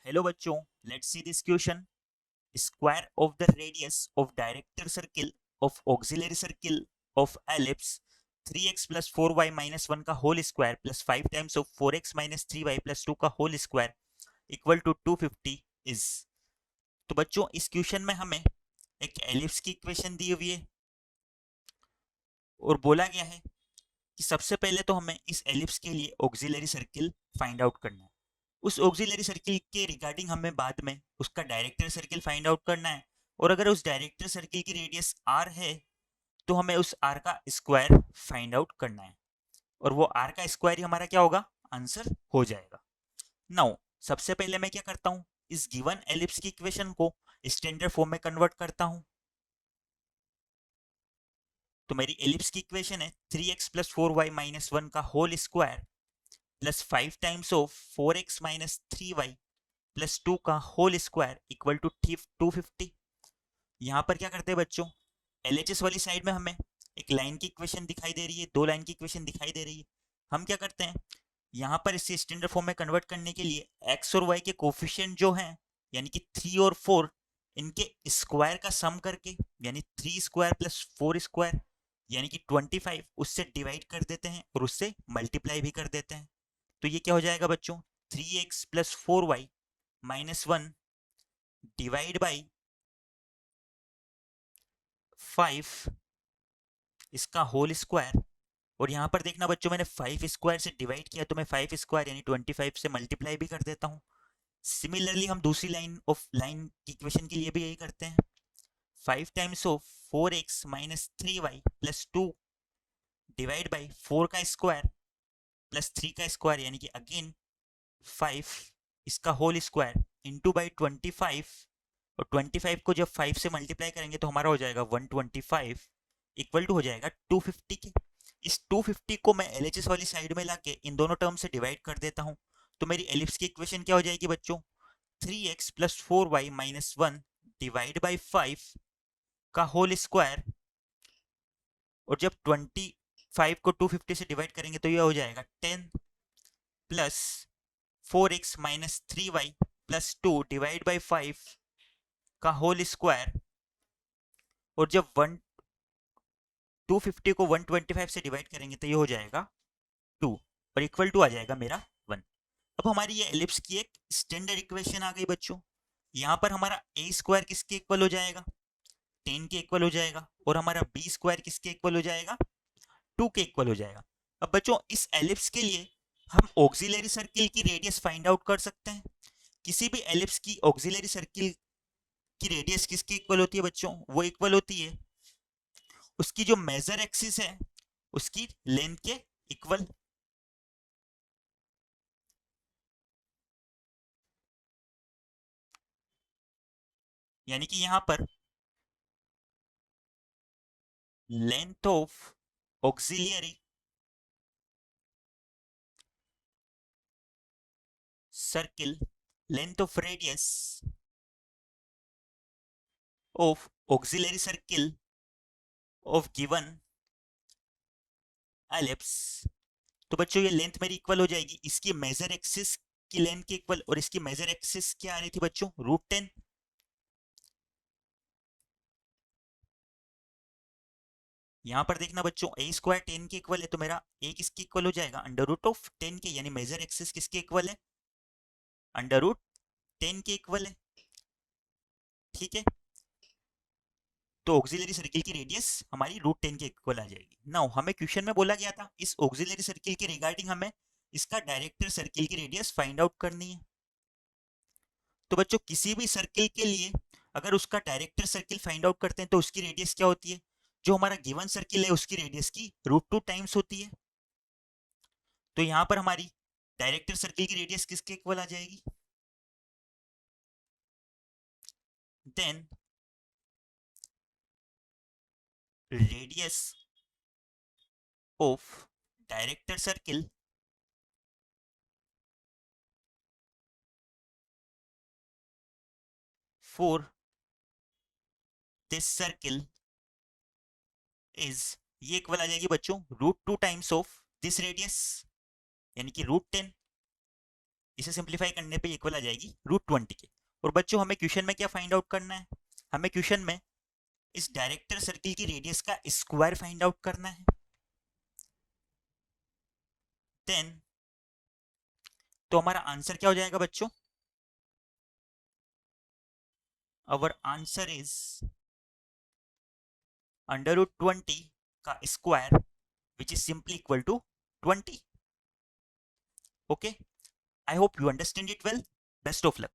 Hello बच्चों, let's see this question. Square of the radius of director circle of auxiliary circle of ellipse 3x plus 4y minus 1 का whole square plus 5 times of 4x minus 3y plus 2 का whole square equal to 250 is. तो बच्चों, इस question में हमें एक ellipse की equation दी हुई है और बोला गया है कि सबसे पहले तो हमें इस एलिप्स के लिए ऑक्सिलरी सर्किल फाइंड आउट करना है. उस ऑक्सिलरी सर्किल के रिगार्डिंग हमें बाद में उसका डायरेक्टर सर्किल फाइंड आउट करना है. और अगर उस डायरेक्टर सर्किल की रेडियस आर है तो हमें उस आर का स्क्वायर फाइंड आउट करना है. और वो आर का स्क्वायर ही हमारा क्या होगा, आंसर हो जाएगा. नाउ सबसे पहले मैं क्या करता हूँ, इस गिवन एलिप्स की इक्वेशन को स्टैंडर्ड फॉर्म में कन्वर्ट करता हूँ. तो मेरी एलिप्स की इक्वेशन है 3x प्लस 4y माइनस 1 का whole square plus 5 times of 4x minus 3y plus 2 का होल स्क्वायर इक्वल टू 250. यहाँ पर क्या करते हैं बच्चों, एलएचएस वाली साइड में हमें एक लाइन की इक्वेशन दिखाई दे रही है, दो लाइन की इक्वेशन दिखाई दे रही है. हम क्या करते हैं, यहाँ पर इसे स्टैंडर्ड फॉर्म में कन्वर्ट करने के लिए एक्स और वाई के कोफिशिएंट जो हैं, यानी कि 3 और 4, इनके स्क्वायर का सम करके, यानी 3 स्क्वायर प्लस 4 स्क्वायर यानी कि 25, उससे डिवाइड कर देते हैं और उससे मल्टीप्लाई भी कर देते हैं. तो ये क्या हो जाएगा बच्चों, 3x plus 4y minus 1 divide by 5 इसका होल स्क्वायर. और यहाँ पर देखना बच्चों, मैंने 5 स्क्वायर से डिवाइड किया तो मैं 5 स्क्वायर यानी 25 से मल्टीप्लाई भी कर देता हूँ. सिमिलरली हम दूसरी लाइन की इक्वेशन के लिए भी यही करते हैं. 5 times of 4x minus 3y plus 2 divide by 4 का स्क्वायर प्लस 3 का स्क्वायर यानी कि अगेन 5 इसका होल स्क्वायर इंटू बाई 25. और 25 को जब 5 से मल्टीप्लाई करेंगे तो हमारा हो जाएगा 125 इक्वल टू हो जाएगा 250 के. इस 250 को मैं एलएचएस वाली साइड में लाके इन दोनों टर्म से डिवाइड कर देता हूँ. तो मेरी एलिप्स की इक्वेशन क्या हो जाएगी बच्चों, 3x plus 4y minus 1 divide by 5 का होल स्क्वायर. और जब 25 को 250 से डिवाइड करेंगे तो यह हो जाएगा 10 plus 4x minus 3y plus 2 divide by 5 का होल स्क्वायर. और जब 250 को 125 से डिवाइड करेंगे तो ये हो जाएगा 2 और इक्वल टू आ जाएगा मेरा 1. अब हमारी ये एलिप्स की एक स्टैंडर्ड इक्वेशन आ गई बच्चों. यहाँ पर हमारा ए स्क्वायर किसके इक्वल हो जाएगा, 10 के इक्वल हो जाएगा. और हमारा बी स्क्वायर किसके इक्वल हो जाएगा, 2 के इक्वल हो जाएगा. अब बच्चों, इस एलिप्स के लिए हम ऑक्सिलरी सर्किल की रेडियस फाइंड आउट कर सकते हैं. किसी भी एलिप्स की ऑक्सिलरी सर्किल की रेडियस किसके इक्वल होती है बच्चों, वो इक्वल होती है उसकी जो मेजर एक्सिस है उसकी लेंथ के इक्वल. यानी कि यहां पर length of auxiliary circle, length of radius of auxiliary circle of given ellipse. तो बच्चों, ये लेंथ मेरी इक्वल हो जाएगी इसकी मेजर एक्सिस की लेंथ के इक्वल. और इसकी मेजर एक्सिस क्या आ रही थी बच्चों, √10. यहां पर देखना बच्चों, ए स्क्वायर 10 के इक्वल है तो मेरा ए किसके इक्वल हो जाएगा, √10 के. यानी मेजर एक्सिस किसके इक्वल है, √10 के इक्वल है. ठीक है, तो ऑक्सिलरी सर्किल की रेडियस हमारी √10 के इक्वल आ जाएगी. नाउ हमें क्वेश्चन में बोला गया था इस ऑक्सिलरी सर्किल के रिगार्डिंग हमें इसका डायरेक्टर सर्किल की रेडियस फाइंड आउट करनी है. तो बच्चों, किसी भी सर्किल के लिए अगर उसका डायरेक्टर सर्किल फाइंड आउट करते हैं तो उसकी रेडियस क्या होती है, जो हमारा गिवन सर्किल है उसकी रेडियस की √2 टाइम्स होती है. तो यहां पर हमारी डायरेक्टर सर्किल की रेडियस किसके इक्वल आ जाएगी, then radius of director circle for this circle is, ये इक्वल आ जाएगी बच्चों √2 टाइम्स ऑफ दिस रेडियस यानी कि √10. इसे सिंप्लीफाई करने पे इक्वल आ जाएगी √20 के। और बच्चों हमें क्वेश्चन में क्या फाइंड आउट करना है? हमें क्वेश्चन में इस डायरेक्टर सर्किल की रेडियस का स्क्वायर फाइंड आउट करना है। देन तो हमारा आंसर क्या हो जाएगा बच्चों? आवर आंसर इज √20 का square which is simply equal to 20. Okay, I hope you understand it well. Best of luck.